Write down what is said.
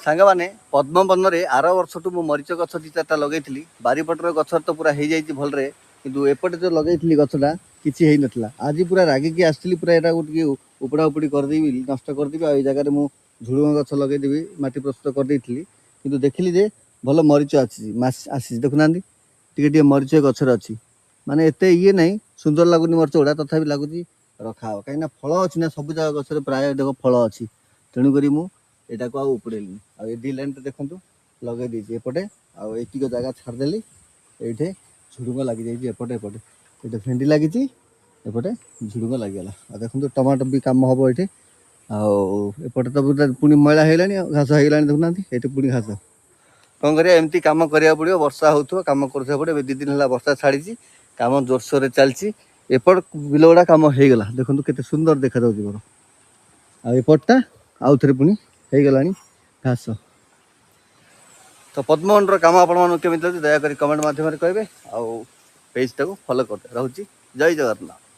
सांग मैंने पद्मवन में आर वर्षटू मु मरीच गछ दी चार्टा लगे बारीपटर गछ तो पूरा हो जाए भलरे किंतु एपटे जो लगे गछटा किसी ना आज पूरा रागिकी आसली पूरा यहाँ गोटे उपड़ा उपड़ी करदेवी नष्ट करदेवी आ जगह मुझे झुड़ुंग गछ लगेदेवी माटी प्रस्तुत करदे कि देखिली जे भल मरीच आसी देखुना टे मरीच गचर अच्छी माने एत ये ना सुंदर लगुनि मरीच गुड़ा तथा लगुच रखा कहीं फल अच्छी ना सब जगह गचर प्राय देख फल अच्छी तेणुक यहाँ को उपड़ेली आ दी लाइन देखो लगे देती एपटे आईक जगह छाड़देली ये झुड़ुंग लगी जाइए एपटे एपटे ये भेंडी लगी एपटे झुड़ुंग लगिगला आ देखो टमाटो भी कम हम ये आउटे तो पुणी मैला होगा घास होगा देखुना ये पुणी घास कौन करिया एमती काम करिया पड़ो वर्षा हो काम कर पड़े 2 दिन है वर्षा छाड़ी काम जोरसोर चलती एपट बिल गुड़ा कम हो गला देखो केते सुंदर देखा जाऊँगी मोर आपटा आउ थे पुणी हो गला घास तो पद्मवन काम आपण केमी लगे दयाकोरी कमेंट मध्यम कहे आउ पेज टाक फॉलो करते रहूँ जय जगन्नाथ।